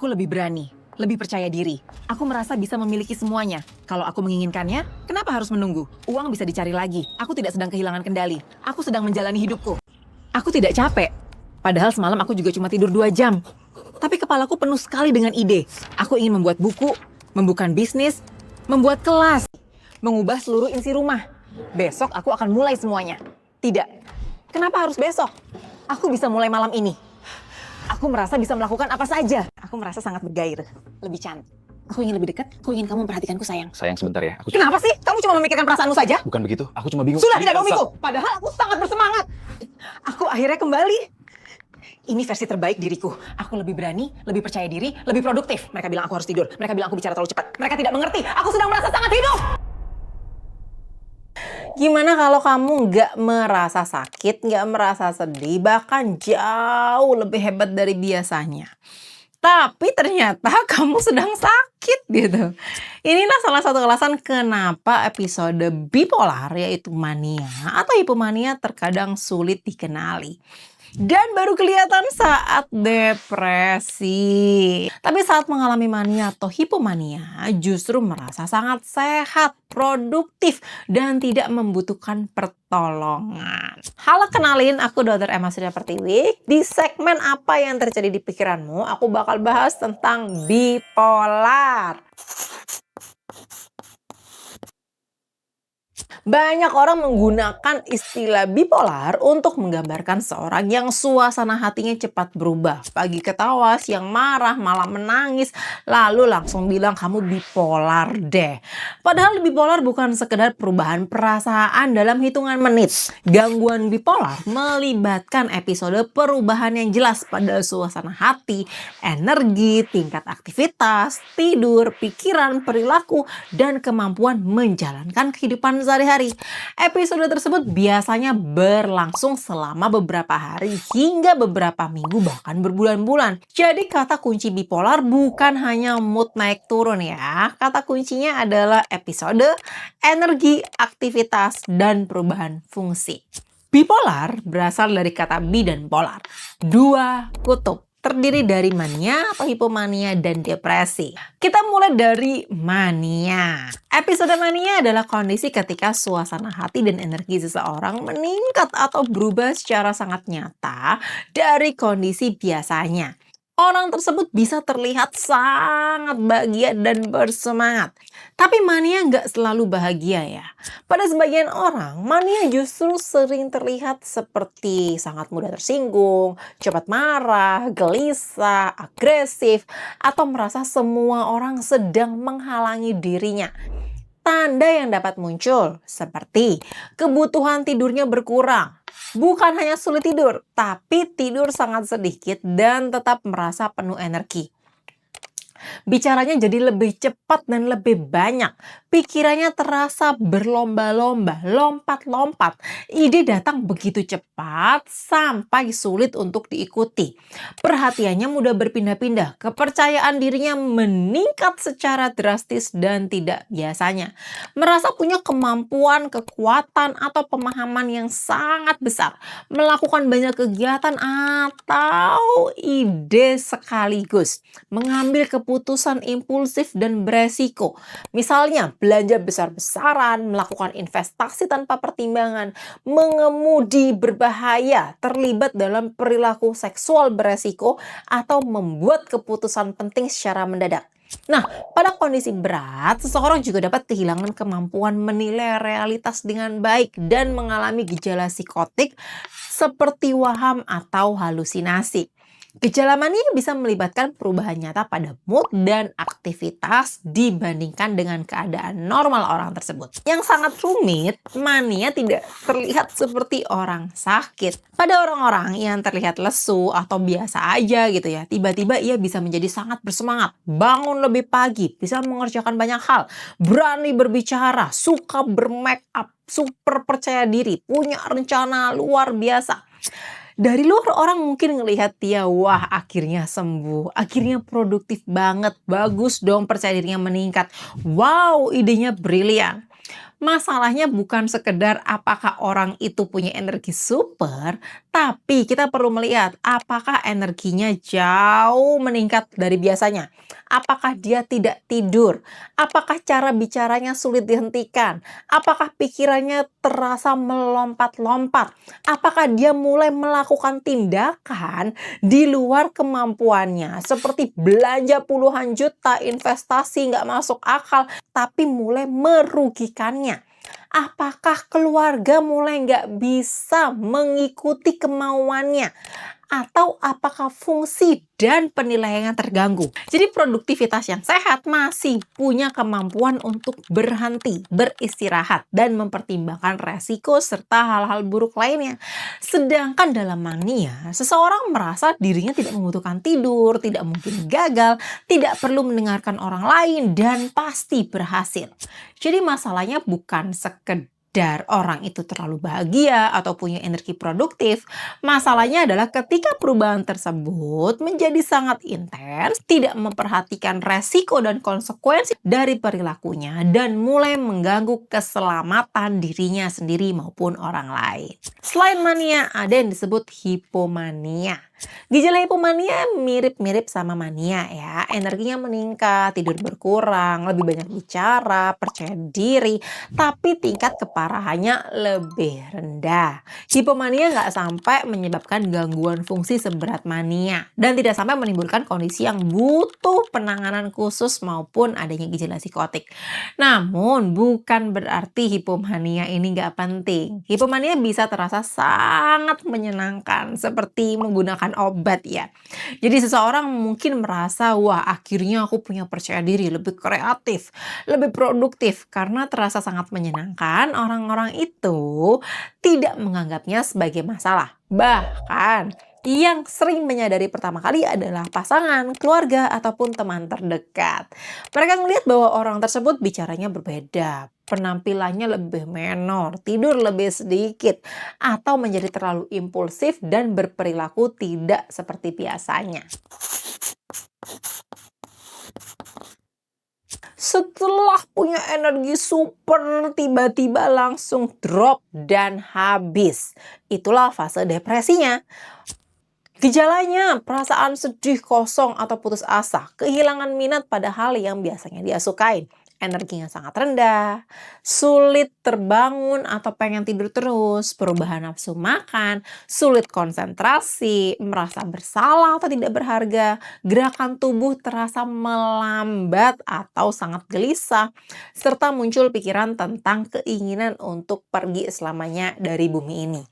Aku lebih berani, lebih percaya diri. Aku merasa bisa memiliki semuanya. Kalau aku menginginkannya, kenapa harus menunggu? Uang bisa dicari lagi. Aku tidak sedang kehilangan kendali. Aku sedang menjalani hidupku. Aku tidak capek. Padahal semalam aku juga cuma tidur 2 jam. Tapi kepalaku penuh sekali dengan ide. Aku ingin membuat buku, membuka bisnis, membuat kelas, mengubah seluruh isi rumah. Besok aku akan mulai semuanya. Tidak. Kenapa harus besok? Aku bisa mulai malam ini. Aku merasa bisa melakukan apa saja. Aku merasa sangat bergairah, lebih cantik. Aku ingin lebih dekat, aku ingin kamu memperhatikanku sayang. Sayang sebentar ya. Kenapa sih? Kamu cuma memikirkan perasaanmu saja? Bukan begitu, aku cuma bingung. Sudah tidak bohongiku. Padahal aku sangat bersemangat. Aku akhirnya kembali. Ini versi terbaik diriku. Aku lebih berani, lebih percaya diri, lebih produktif. Mereka bilang aku harus tidur. Mereka bilang aku bicara terlalu cepat. Mereka tidak mengerti. Aku sedang merasa sangat hidup. Gimana kalau kamu nggak merasa sakit, nggak merasa sedih, bahkan jauh lebih hebat dari biasanya. Tapi ternyata kamu sedang sakit gitu. Inilah salah satu alasan kenapa episode bipolar yaitu mania atau hipomania terkadang sulit dikenali. Dan baru kelihatan saat depresi. Tapi saat mengalami mania atau hipomania justru merasa sangat sehat, produktif, dan tidak membutuhkan pertolongan. Halo, kenalin, aku Dr. Emma Surya Pertiwi. Di segmen apa yang terjadi di pikiranmu, aku bakal bahas tentang bipolar. Banyak orang menggunakan istilah bipolar untuk menggambarkan seorang yang suasana hatinya cepat berubah. Pagi ketawa, siang marah, malam menangis, lalu langsung bilang kamu bipolar deh. Padahal bipolar bukan sekedar perubahan perasaan dalam hitungan menit. Gangguan bipolar melibatkan episode perubahan yang jelas pada suasana hati, energi, tingkat aktivitas, tidur, pikiran, perilaku, dan kemampuan menjalankan kehidupan sehari-hari. Episode tersebut biasanya berlangsung selama beberapa hari hingga beberapa minggu bahkan berbulan-bulan. Jadi kata kunci bipolar bukan hanya mood naik turun ya. Kata kuncinya adalah episode, energi, aktivitas, dan perubahan fungsi. Bipolar berasal dari kata bi dan polar, dua kutub. Terdiri dari mania atau hipomania dan depresi. Kita mulai dari mania. Episode mania adalah kondisi ketika suasana hati dan energi seseorang meningkat atau berubah secara sangat nyata dari kondisi biasanya. Orang tersebut bisa terlihat sangat bahagia dan bersemangat. Tapi mania nggak selalu bahagia ya. Pada sebagian orang, mania justru sering terlihat seperti sangat mudah tersinggung, cepat marah, gelisah, agresif, atau merasa semua orang sedang menghalangi dirinya. Tanda yang dapat muncul seperti kebutuhan tidurnya berkurang. Bukan hanya sulit tidur, tapi tidur sangat sedikit dan tetap merasa penuh energi. Bicaranya jadi lebih cepat dan lebih banyak. Pikirannya terasa berlomba-lomba, lompat-lompat. Ide datang begitu cepat sampai sulit untuk diikuti. Perhatiannya mudah berpindah-pindah. Kepercayaan dirinya meningkat secara drastis dan tidak biasanya. Merasa punya kemampuan, kekuatan, atau pemahaman yang sangat besar. Melakukan banyak kegiatan atau ide sekaligus. Mengambil keputusan impulsif dan beresiko. Misalnya, belanja besar-besaran, melakukan investasi tanpa pertimbangan, mengemudi berbahaya, terlibat dalam perilaku seksual beresiko, atau membuat keputusan penting secara mendadak. Nah, pada kondisi berat, seseorang juga dapat kehilangan kemampuan menilai realitas dengan baik dan mengalami gejala psikotik seperti waham atau halusinasi. Gejala mania bisa melibatkan perubahan nyata pada mood dan aktivitas dibandingkan dengan keadaan normal orang tersebut. Yang sangat rumit, mania tidak terlihat seperti orang sakit. Pada orang-orang yang terlihat lesu atau biasa aja gitu ya, tiba-tiba ia bisa menjadi sangat bersemangat, bangun lebih pagi, bisa mengerjakan banyak hal, berani berbicara, suka bermake up, super percaya diri, punya rencana luar biasa. Dari luar orang mungkin ngelihat dia, wah akhirnya sembuh, akhirnya produktif banget, bagus dong percaya dirinya meningkat, wow idenya brilian. Masalahnya bukan sekedar apakah orang itu punya energi super, tapi kita perlu melihat apakah energinya jauh meningkat dari biasanya. Apakah dia tidak tidur? Apakah cara bicaranya sulit dihentikan? Apakah pikirannya terasa melompat-lompat? Apakah dia mulai melakukan tindakan di luar kemampuannya, seperti belanja puluhan juta, investasi nggak masuk akal, tapi mulai merugikannya? Apakah keluarga mulai nggak bisa mengikuti kemauannya? Atau apakah fungsi dan penilaiannya terganggu? Jadi produktivitas yang sehat masih punya kemampuan untuk berhenti, beristirahat, dan mempertimbangkan resiko serta hal-hal buruk lainnya. Sedangkan dalam mania, seseorang merasa dirinya tidak membutuhkan tidur, tidak mungkin gagal, tidak perlu mendengarkan orang lain, dan pasti berhasil. Jadi masalahnya bukan sekedar orang itu terlalu bahagia atau punya energi produktif. Masalahnya adalah ketika perubahan tersebut menjadi sangat intens, tidak memperhatikan resiko dan konsekuensi dari perilakunya, dan mulai mengganggu keselamatan dirinya sendiri maupun orang lain. Selain mania, ada yang disebut hipomania. Gejala hipomania mirip-mirip sama mania ya. Energinya meningkat, tidur berkurang, lebih banyak bicara, percaya diri, tapi tingkat keparahannya lebih rendah. Hipomania nggak sampai menyebabkan gangguan fungsi seberat mania dan tidak sampai menimbulkan kondisi yang butuh penanganan khusus maupun adanya gejala psikotik. Namun bukan berarti hipomania ini nggak penting. Hipomania bisa terasa sangat menyenangkan seperti menggunakan obat ya. Jadi seseorang mungkin merasa, wah akhirnya aku punya percaya diri, lebih kreatif, lebih produktif. Karena terasa sangat menyenangkan, orang-orang itu tidak menganggapnya sebagai masalah. Bahkan yang sering menyadari pertama kali adalah pasangan, keluarga, ataupun teman terdekat. Mereka melihat bahwa orang tersebut bicaranya berbeda, penampilannya lebih menor, tidur lebih sedikit, atau menjadi terlalu impulsif dan berperilaku tidak seperti biasanya. Setelah punya energi super, tiba-tiba langsung drop dan habis. Itulah fase depresinya. Gejalanya, perasaan sedih, kosong, atau putus asa, kehilangan minat pada hal yang biasanya dia sukain, energinya sangat rendah, sulit terbangun atau pengen tidur terus, perubahan nafsu makan, sulit konsentrasi, merasa bersalah atau tidak berharga, gerakan tubuh terasa melambat atau sangat gelisah, serta muncul pikiran tentang keinginan untuk pergi selamanya dari bumi ini.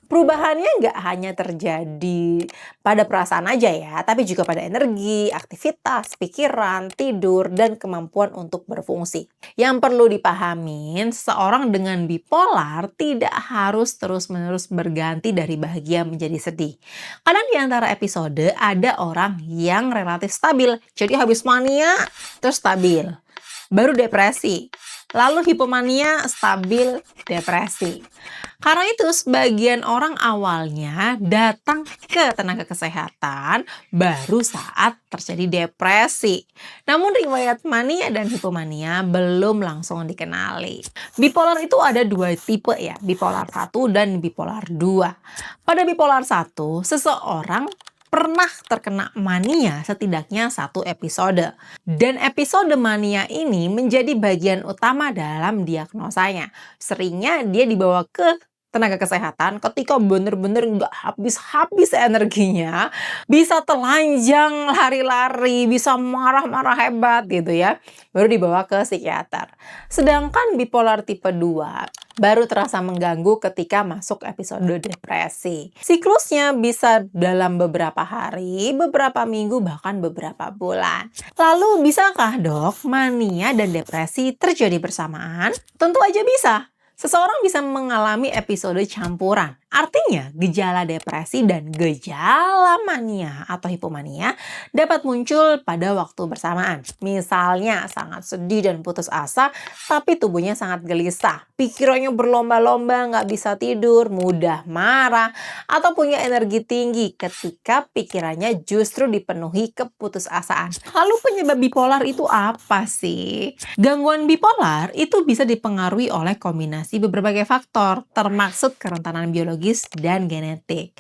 Perubahannya nggak hanya terjadi pada perasaan aja ya, tapi juga pada energi, aktivitas, pikiran, tidur, dan kemampuan untuk berfungsi. Yang perlu dipahamin, seorang dengan bipolar tidak harus terus-menerus berganti dari bahagia menjadi sedih. Kadang di antara episode ada orang yang relatif stabil, jadi habis mania terus stabil, baru depresi, lalu hipomania, stabil, depresi. Karena itu sebagian orang awalnya datang ke tenaga kesehatan baru saat terjadi depresi. Namun riwayat mania dan hipomania belum langsung dikenali. Bipolar itu ada dua tipe ya, bipolar 1 dan bipolar 2. Pada bipolar 1, seseorang pernah terkena mania setidaknya 1 episode. Dan episode mania ini menjadi bagian utama dalam diagnosanya. Seringnya dia dibawa ke tenaga kesehatan ketika bener-bener nggak habis-habis energinya, bisa telanjang lari-lari, bisa marah-marah hebat gitu ya, baru dibawa ke psikiater. Sedangkan bipolar tipe 2 baru terasa mengganggu ketika masuk episode depresi. Siklusnya bisa dalam beberapa hari, beberapa minggu, bahkan beberapa bulan. Lalu bisakah dok mania dan depresi terjadi bersamaan? Tentu aja bisa. Seseorang bisa mengalami episode campuran Artinya, gejala depresi dan gejala mania atau hipomania dapat muncul pada waktu bersamaan. Misalnya, sangat sedih dan putus asa, tapi tubuhnya sangat gelisah. Pikirannya berlomba-lomba, nggak bisa tidur, mudah marah, atau punya energi tinggi ketika pikirannya justru dipenuhi keputusasaan. Lalu penyebab bipolar itu apa sih? Gangguan bipolar itu bisa dipengaruhi oleh kombinasi berbagai faktor, termasuk kerentanan biologis dan genetik.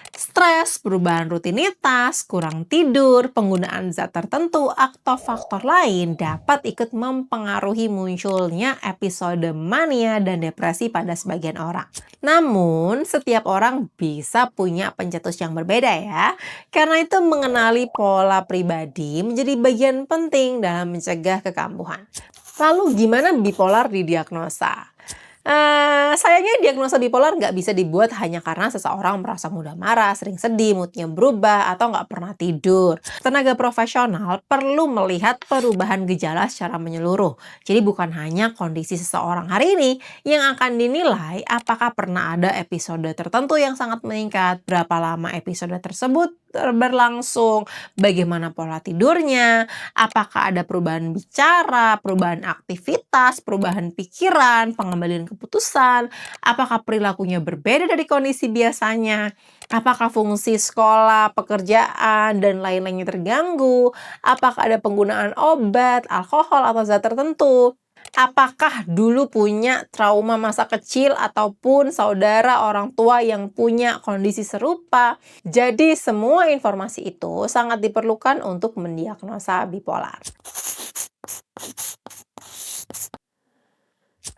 Stres, perubahan rutinitas, kurang tidur, penggunaan zat tertentu, atau faktor lain dapat ikut mempengaruhi munculnya episode mania dan depresi pada sebagian orang. Namun, setiap orang bisa punya pencetus yang berbeda ya. Karena itu mengenali pola pribadi menjadi bagian penting dalam mencegah kekambuhan. Lalu gimana bipolar didiagnosa? Sayangnya diagnosa bipolar nggak bisa dibuat hanya karena seseorang merasa mudah marah, sering sedih, moodnya berubah, atau nggak pernah tidur. Tenaga profesional perlu melihat perubahan gejala secara menyeluruh. Jadi bukan hanya kondisi seseorang hari ini yang akan dinilai apakah pernah ada episode tertentu yang sangat meningkat, berapa lama episode tersebut berlangsung, bagaimana pola tidurnya, apakah ada perubahan bicara, perubahan aktivitas, perubahan pikiran, pengambilan keputusan, apakah perilakunya berbeda dari kondisi biasanya, apakah fungsi sekolah, pekerjaan, dan lain-lainnya terganggu, apakah ada penggunaan obat, alkohol, atau zat tertentu. Apakah dulu punya trauma masa kecil ataupun saudara orang tua yang punya kondisi serupa. Jadi semua informasi itu sangat diperlukan untuk mendiagnosa bipolar.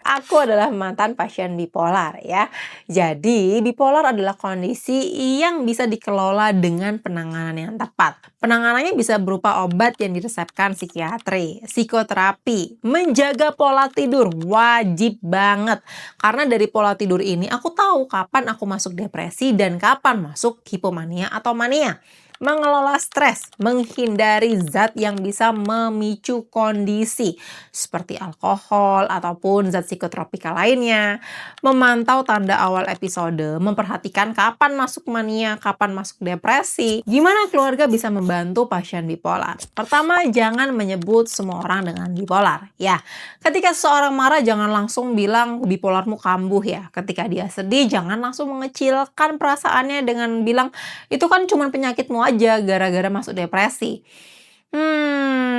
Aku adalah mantan pasien bipolar ya. Jadi bipolar adalah kondisi yang bisa dikelola dengan penanganan yang tepat. Penanganannya bisa berupa obat yang diresepkan psikiatri, psikoterapi, menjaga pola tidur wajib banget. Karena dari pola tidur ini aku tahu kapan aku masuk depresi dan kapan masuk hipomania atau mania. Mengelola stres, menghindari zat yang bisa memicu kondisi seperti alkohol ataupun zat psikotropika lainnya, memantau tanda awal episode, memperhatikan kapan masuk mania, kapan masuk depresi. Gimana keluarga bisa membantu pasien bipolar? Pertama, jangan menyebut semua orang dengan bipolar. Ya, ketika seseorang marah jangan langsung bilang bipolarmu kambuh ya. Ketika dia sedih jangan langsung mengecilkan perasaannya dengan bilang itu kan cuma penyakitmu aja gara-gara masuk depresi.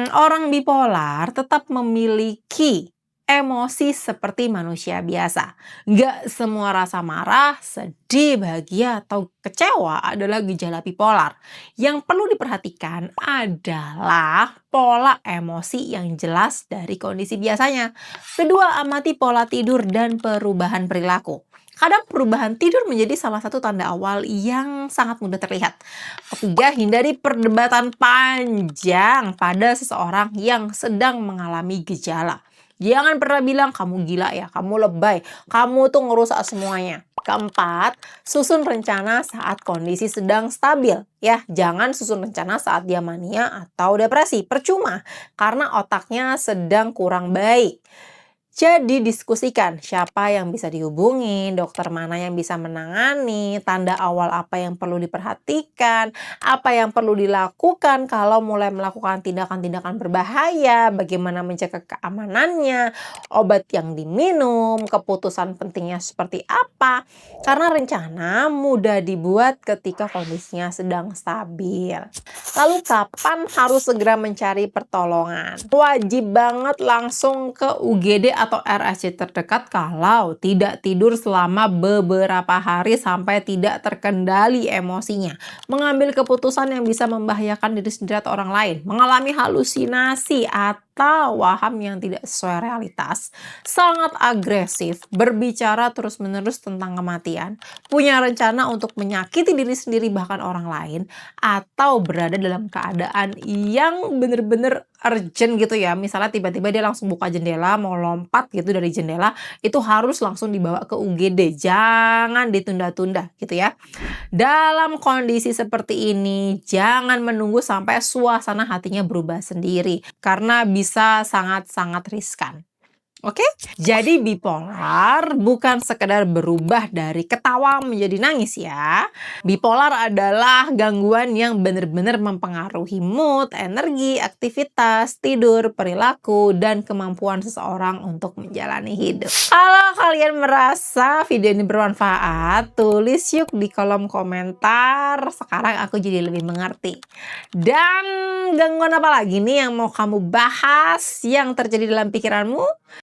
Orang bipolar tetap memiliki emosi seperti manusia biasa. Nggak semua rasa marah, sedih, bahagia, atau kecewa adalah gejala bipolar. Yang perlu diperhatikan adalah pola emosi yang jelas dari kondisi biasanya. Kedua, amati pola tidur dan perubahan perilaku. Kadang perubahan tidur menjadi salah satu tanda awal yang sangat mudah terlihat. Ketiga, hindari perdebatan panjang pada seseorang yang sedang mengalami gejala. Jangan pernah bilang, kamu gila ya, kamu lebay, kamu tuh ngerusak semuanya. Keempat, susun rencana saat kondisi sedang stabil. Ya, jangan susun rencana saat dia mania atau depresi. Percuma, karena otaknya sedang kurang baik. Jadi diskusikan siapa yang bisa dihubungi, dokter mana yang bisa menangani, tanda awal apa yang perlu diperhatikan, apa yang perlu dilakukan kalau mulai melakukan tindakan-tindakan berbahaya, bagaimana menjaga keamanannya, obat yang diminum, keputusan pentingnya seperti apa. Karena rencana mudah dibuat ketika kondisinya sedang stabil. Lalu kapan harus segera mencari pertolongan? Wajib banget langsung ke UGD atau RSC terdekat kalau tidak tidur selama beberapa hari sampai tidak terkendali emosinya. Mengambil keputusan yang bisa membahayakan diri sendiri atau orang lain. Mengalami halusinasi atau waham yang tidak sesuai realitas. Sangat agresif, berbicara terus-menerus tentang kematian. Punya rencana untuk menyakiti diri sendiri bahkan orang lain. Atau berada dalam keadaan yang benar-benar urgent gitu ya. Misalnya tiba-tiba dia langsung buka jendela, mau lompat gitu dari jendela, itu harus langsung dibawa ke UGD. Jangan ditunda-tunda gitu ya. Dalam kondisi seperti ini, jangan menunggu sampai suasana hatinya berubah sendiri. Karena bisa sangat-sangat riskan. Oke, jadi bipolar bukan sekedar berubah dari ketawa menjadi nangis ya. Bipolar adalah gangguan yang benar-benar mempengaruhi mood, energi, aktivitas, tidur, perilaku, dan kemampuan seseorang untuk menjalani hidup. Kalau kalian merasa video ini bermanfaat, tulis yuk di kolom komentar. Sekarang aku jadi lebih mengerti. Dan gangguan apa lagi nih yang mau kamu bahas yang terjadi dalam pikiranmu?